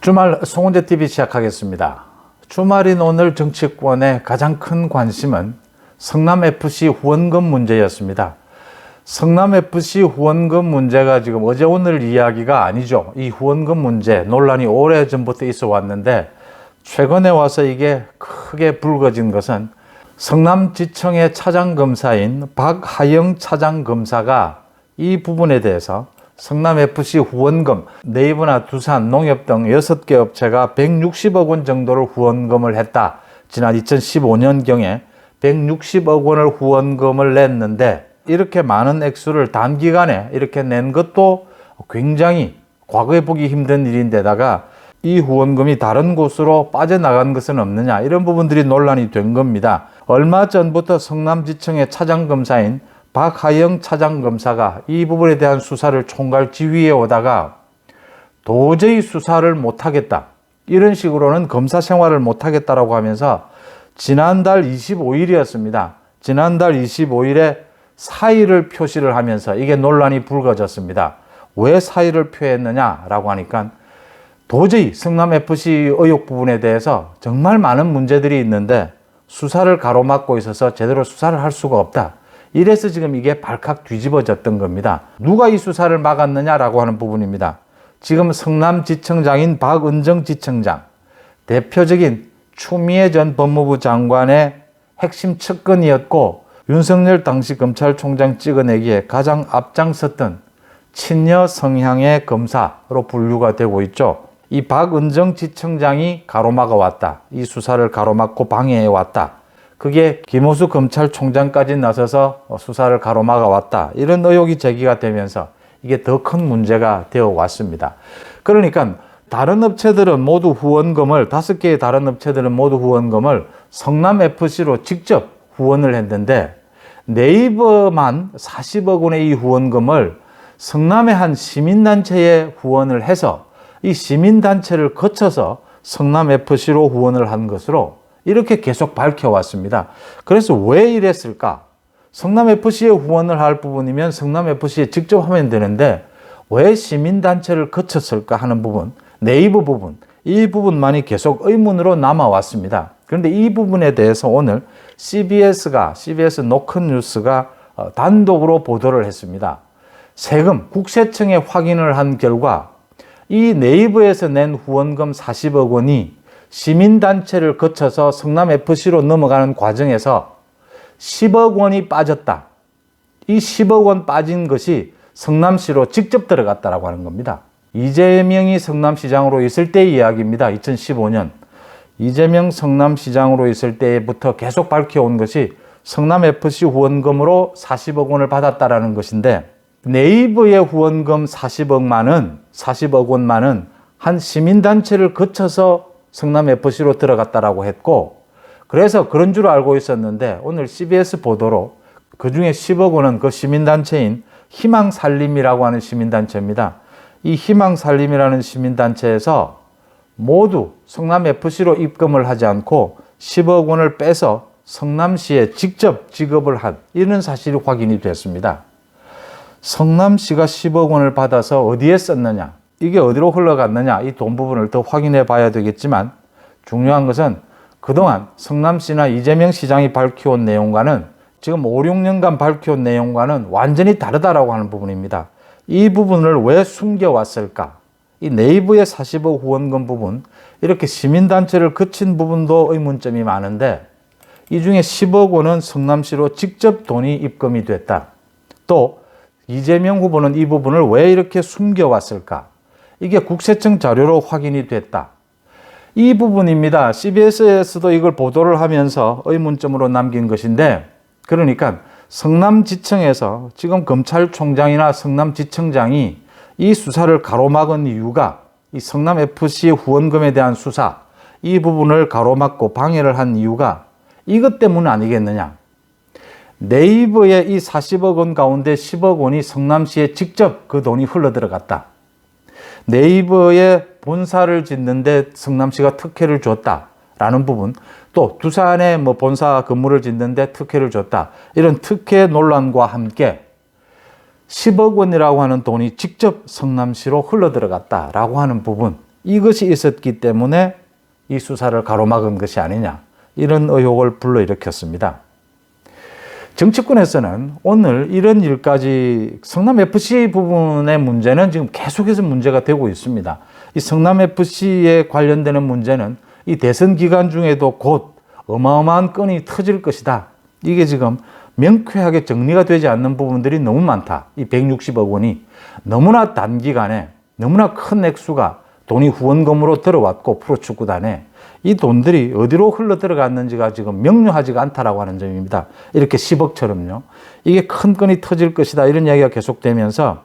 주말 송은재 TV 시작하겠습니다. 주말인 오늘 정치권의 가장 큰 관심은 성남FC 후원금 문제였습니다. 성남FC 후원금 문제가 지금 어제 오늘 이야기가 아니죠. 이 후원금 문제 논란이 오래전부터 있어 왔는데 최근에 와서 이게 크게 불거진 것은 성남지청의 차장검사인 박하영 차장검사가 이 부분에 대해서 성남FC 후원금, 네이버나 두산, 농협 등 6개 업체가 160억 원 정도를 후원금을 했다. 지난 2015년경에 160억 원을 후원금을 냈는데 이렇게 많은 액수를 단기간에 이렇게 낸 것도 굉장히 과거에 보기 힘든 일인데다가 이 후원금이 다른 곳으로 빠져나간 것은 없느냐, 이런 부분들이 논란이 된 겁니다. 얼마 전부터 성남지청의 차장검사인 박하영 차장검사가 이 부분에 대한 수사를 총괄 지휘해 오다가 도저히 수사를 못하겠다, 이런 식으로는 검사 생활을 못하겠다라고 하면서 지난달 25일이었습니다. 지난달 25일에 사의를 표시를 하면서 이게 논란이 불거졌습니다. 왜 사의를 표했느냐라고 하니까 도저히 성남FC 의혹 부분에 대해서 정말 많은 문제들이 있는데 수사를 가로막고 있어서 제대로 수사를 할 수가 없다. 이래서 지금 이게 발칵 뒤집어졌던 겁니다. 누가 이 수사를 막았느냐라고 하는 부분입니다. 지금 성남지청장인 박은정 지청장, 대표적인 추미애 전 법무부 장관의 핵심 측근이었고 윤석열 당시 검찰총장 찍어내기에 가장 앞장섰던 친여 성향의 검사로 분류가 되고 있죠. 이 박은정 지청장이 가로막아 왔다. 이 수사를 가로막고 방해해 왔다. 그게 김호수 검찰총장까지 나서서 수사를 가로막아 왔다. 이런 의혹이 제기가 되면서 이게 더 큰 문제가 되어 왔습니다. 그러니까 다른 업체들은 모두 후원금을, 5개의 다른 업체들은 모두 후원금을 성남FC로 직접 후원을 했는데 네이버만 40억 원의 이 후원금을 성남의 한 시민단체에 후원을 해서 이 시민단체를 거쳐서 성남FC로 후원을 한 것으로 이렇게 계속 밝혀왔습니다. 그래서 왜 이랬을까? 성남FC에 후원을 할 부분이면 성남FC에 직접 하면 되는데 왜 시민단체를 거쳤을까 하는 부분, 네이버 부분, 이 부분만이 계속 의문으로 남아왔습니다. 그런데 이 부분에 대해서 오늘 CBS 노컷뉴스가 단독으로 보도를 했습니다. 세금, 국세청에 확인을 한 결과 이 네이버에서 낸 후원금 40억 원이 시민단체를 거쳐서 성남FC로 넘어가는 과정에서 10억 원이 빠졌다. 이 10억 원 빠진 것이 성남시로 직접 들어갔다라고 하는 겁니다. 이재명이 성남시장으로 있을 때의 이야기입니다. 2015년. 이재명 성남시장으로 있을 때부터 계속 밝혀온 것이 성남FC 후원금으로 40억 원을 받았다라는 것인데 네이버의 후원금 40억 원만은 한 시민단체를 거쳐서 성남FC로 들어갔다라고 했고, 그래서 그런 줄 알고 있었는데 오늘 CBS 보도로 그 중에 10억 원은 그 시민단체인 희망살림이라고 하는 시민단체입니다. 이 희망살림이라는 시민단체에서 모두 성남FC로 입금을 하지 않고 10억 원을 빼서 성남시에 직접 지급을 한, 이런 사실이 확인이 됐습니다. 성남시가 10억 원을 받아서 어디에 썼느냐, 이게 어디로 흘러갔느냐, 이 돈 부분을 더 확인해 봐야 되겠지만 중요한 것은 그동안 성남시나 이재명 시장이 밝혀온 내용과는 지금 5, 6년간 밝혀온 내용과는 완전히 다르다라고 하는 부분입니다. 이 부분을 왜 숨겨왔을까? 이 네이버의 40억 후원금 부분, 이렇게 시민단체를 거친 부분도 의문점이 많은데 이 중에 10억 원은 성남시로 직접 돈이 입금이 됐다. 또 이재명 후보는 이 부분을 왜 이렇게 숨겨왔을까? 이게 국세청 자료로 확인이 됐다. 이 부분입니다. CBS에서도 이걸 보도를 하면서 의문점으로 남긴 것인데, 그러니까 성남지청에서 지금 검찰총장이나 성남지청장이 이 수사를 가로막은 이유가 이 성남FC 후원금에 대한 수사, 이 부분을 가로막고 방해를 한 이유가 이것 때문 아니겠느냐. 네이버의 이 40억 원 가운데 10억 원이 성남시에 직접 그 돈이 흘러들어갔다. 네이버에 본사를 짓는데 성남시가 특혜를 줬다라는 부분, 또 두산에 본사 건물을 짓는데 특혜를 줬다. 이런 특혜 논란과 함께 10억 원이라고 하는 돈이 직접 성남시로 흘러들어갔다라고 하는 부분, 이것이 있었기 때문에 이 수사를 가로막은 것이 아니냐, 이런 의혹을 불러일으켰습니다. 정치권에서는 오늘 이런 일까지 성남FC 부분의 문제는 지금 계속해서 문제가 되고 있습니다. 이 성남FC에 관련되는 문제는 이 대선 기간 중에도 곧 어마어마한 건이 터질 것이다. 이게 지금 명쾌하게 정리가 되지 않는 부분들이 너무 많다. 이 160억 원이 너무나 단기간에 너무나 큰 액수가 돈이 후원금으로 들어왔고, 프로축구단에 이 돈들이 어디로 흘러 들어갔는지가 지금 명료하지가 않다라고 하는 점입니다. 이렇게 10억처럼요. 이게 큰 건이 터질 것이다, 이런 이야기가 계속되면서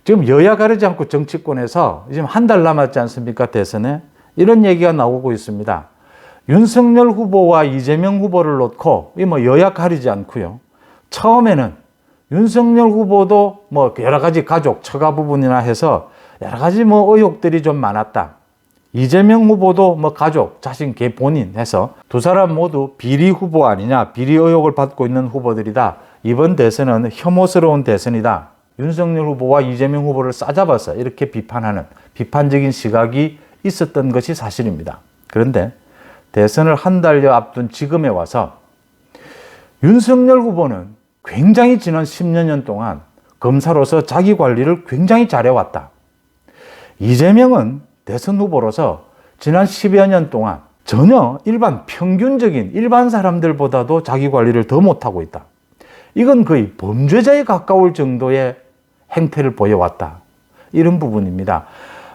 지금 여야 가리지 않고 정치권에서 지금 한 달 남았지 않습니까? 대선에. 이런 얘기가 나오고 있습니다. 윤석열 후보와 이재명 후보를 놓고 뭐 여야 가리지 않고요. 처음에는 윤석열 후보도 뭐 여러 가지 가족, 처가 부분이나 해서 여러 가지 뭐 의혹들이 좀 많았다. 이재명 후보도 뭐 가족, 자신 개 본인 해서 두 사람 모두 비리 후보 아니냐, 비리 의혹을 받고 있는 후보들이다. 이번 대선은 혐오스러운 대선이다. 윤석열 후보와 이재명 후보를 싸잡아서 이렇게 비판하는 비판적인 시각이 있었던 것이 사실입니다. 그런데 대선을 한 달여 앞둔 지금에 와서 윤석열 후보는 굉장히 지난 10여 년 동안 검사로서 자기 관리를 굉장히 잘해왔다. 이재명은 대선 후보로서 지난 10여 년 동안 전혀 평균적인 일반 사람들보다도 자기 관리를 더 못하고 있다. 이건 거의 범죄자에 가까울 정도의 행태를 보여왔다. 이런 부분입니다.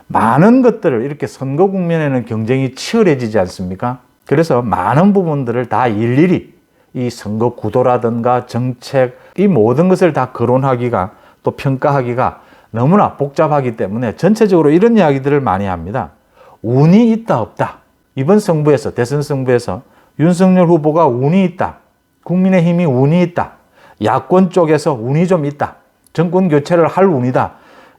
많은 것들을 이렇게 선거 국면에는 경쟁이 치열해지지 않습니까? 그래서 많은 부분들을 다 일일이 이 선거 구도라든가 정책, 이 모든 것을 다 거론하기가, 또 평가하기가 너무나 복잡하기 때문에 전체적으로 이런 이야기들을 많이 합니다. 운이 있다 없다. 이번 승부에서, 대선 승부에서 윤석열 후보가 운이 있다. 국민의힘이 운이 있다. 야권 쪽에서 운이 좀 있다. 정권 교체를 할 운이다.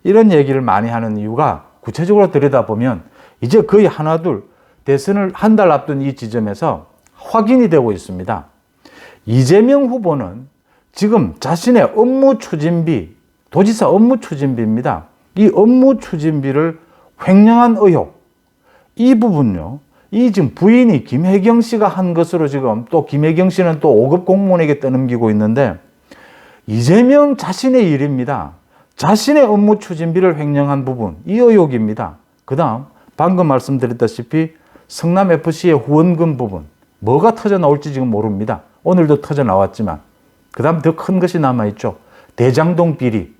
이런 얘기를 많이 하는 이유가 구체적으로 들여다보면 이제 거의 하나둘 대선을 한 달 앞둔 이 지점에서 확인이 되고 있습니다. 이재명 후보는 지금 자신의 업무 추진비, 도지사 업무 추진비입니다. 이 업무 추진비를 횡령한 의혹, 이 부분요. 이 지금 부인이 김혜경 씨가 한 것으로 지금 또 김혜경 씨는 또 5급 공무원에게 떠넘기고 있는데, 이재명 자신의 일입니다. 자신의 업무 추진비를 횡령한 부분, 이 의혹입니다. 그 다음 방금 말씀드렸다시피 성남FC의 후원금 부분, 뭐가 터져 나올지 지금 모릅니다. 오늘도 터져 나왔지만 그 다음 더 큰 것이 남아있죠. 대장동 비리.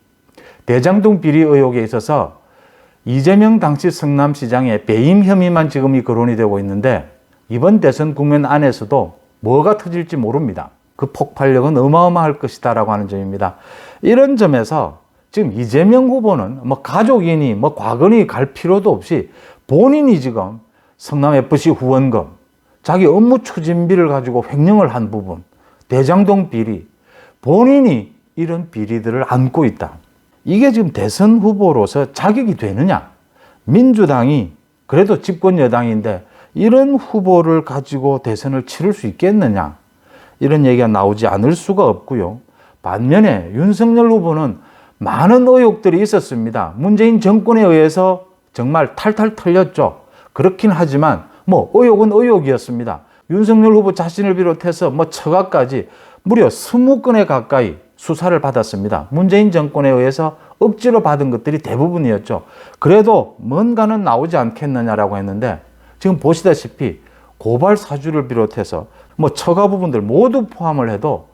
대장동 비리 의혹에 있어서 이재명 당시 성남시장의 배임 혐의만 지금 거론이 되고 있는데, 이번 대선 국면 안에서도 뭐가 터질지 모릅니다. 그 폭발력은 어마어마할 것이다라고 하는 점입니다. 이런 점에서 지금 이재명 후보는 뭐 가족이니 뭐 과거니 갈 필요도 없이 본인이 지금 성남FC 후원금, 자기 업무 추진비를 가지고 횡령을 한 부분, 대장동 비리, 본인이 이런 비리들을 안고 있다. 이게 지금 대선 후보로서 자격이 되느냐? 민주당이 그래도 집권 여당인데 이런 후보를 가지고 대선을 치를 수 있겠느냐? 이런 얘기가 나오지 않을 수가 없고요. 반면에 윤석열 후보는 많은 의혹들이 있었습니다. 문재인 정권에 의해서 정말 탈탈 털렸죠. 그렇긴 하지만 뭐 의혹은 의혹이었습니다. 윤석열 후보 자신을 비롯해서 뭐 처가까지 무려 20건에 가까이 수사를 받았습니다. 문재인 정권에 의해서 억지로 받은 것들이 대부분이었죠. 그래도 뭔가는 나오지 않겠느냐라고 했는데, 지금 보시다시피 고발 사주를 비롯해서 뭐 처가 부분들 모두 포함을 해도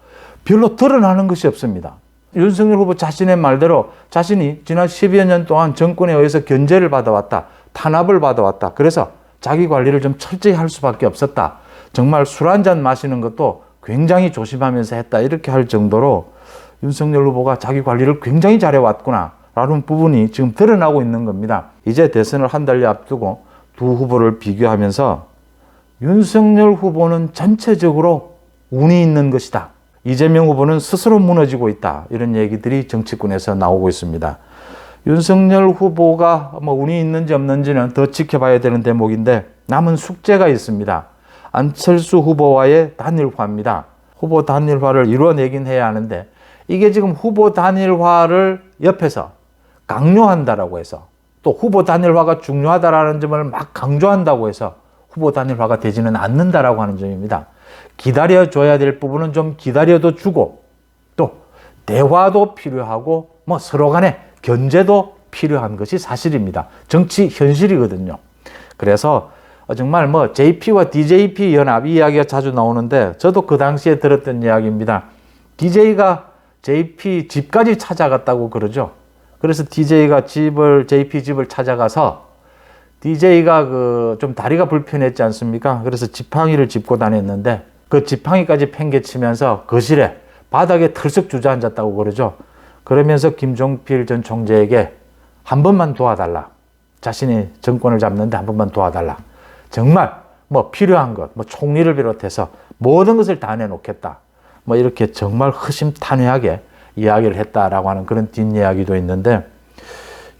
별로 드러나는 것이 없습니다. 윤석열 후보 자신의 말대로 자신이 지난 10여 년 동안 정권에 의해서 견제를 받아왔다. 탄압을 받아왔다. 그래서 자기 관리를 좀 철저히 할 수밖에 없었다. 정말 술 한잔 마시는 것도 굉장히 조심하면서 했다. 이렇게 할 정도로 윤석열 후보가 자기 관리를 굉장히 잘해왔구나 라는 부분이 지금 드러나고 있는 겁니다. 이제 대선을 한 달여 앞두고 두 후보를 비교하면서 윤석열 후보는 전체적으로 운이 있는 것이다. 이재명 후보는 스스로 무너지고 있다. 이런 얘기들이 정치권에서 나오고 있습니다. 윤석열 후보가 뭐 운이 있는지 없는지는 더 지켜봐야 되는 대목인데, 남은 숙제가 있습니다. 안철수 후보와의 단일화입니다. 후보 단일화를 이루어내긴 해야 하는데, 이게 지금 후보 단일화를 옆에서 강요한다라고 해서 또 후보 단일화가 중요하다라는 점을 막 강조한다고 해서 후보 단일화가 되지는 않는다라고 하는 점입니다. 기다려줘야 될 부분은 좀 기다려도 주고 또 대화도 필요하고 뭐 서로 간에 견제도 필요한 것이 사실입니다. 정치 현실이거든요. 그래서 정말 뭐 JP와 DJP 연합 이야기가 자주 나오는데 저도 그 당시에 들었던 이야기입니다. DJ가 JP 집까지 찾아갔다고 그러죠. 그래서 DJ가 JP 집을 찾아가서 DJ가 좀 다리가 불편했지 않습니까? 그래서 지팡이를 짚고 다녔는데 그 지팡이까지 팽개치면서 거실에 바닥에 털썩 주저앉았다고 그러죠. 그러면서 김종필 전 총재에게 한 번만 도와달라. 자신이 정권을 잡는데 한 번만 도와달라. 정말 뭐 필요한 것, 뭐 총리를 비롯해서 모든 것을 다 내놓겠다. 뭐 이렇게 정말 허심탄회하게 이야기를 했다라고 하는 그런 뒷이야기도 있는데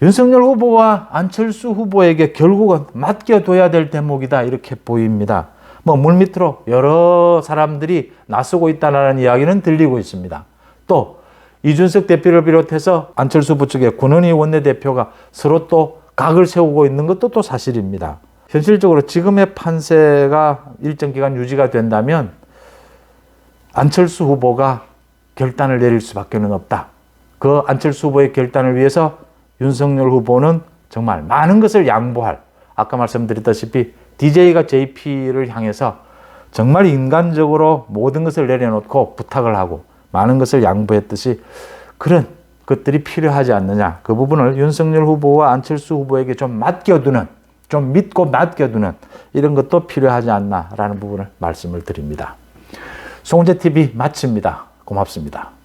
윤석열 후보와 안철수 후보에게 결국은 맡겨둬야 될 대목이다 이렇게 보입니다. 뭐 물밑으로 여러 사람들이 나서고 있다는 이야기는 들리고 있습니다. 또 이준석 대표를 비롯해서 안철수 후보 측의 권은희 원내대표가 서로 또 각을 세우고 있는 것도 또 사실입니다. 현실적으로 지금의 판세가 일정 기간 유지가 된다면 안철수 후보가 결단을 내릴 수밖에 없다. 그 안철수 후보의 결단을 위해서 윤석열 후보는 정말 많은 것을 양보할, 아까 말씀드렸다시피 DJ가 JP를 향해서 정말 인간적으로 모든 것을 내려놓고 부탁을 하고 많은 것을 양보했듯이 그런 것들이 필요하지 않느냐. 그 부분을 윤석열 후보와 안철수 후보에게 좀 맡겨두는, 좀 믿고 맡겨두는 이런 것도 필요하지 않나라는 부분을 말씀을 드립니다. 송재TV 마칩니다. 고맙습니다.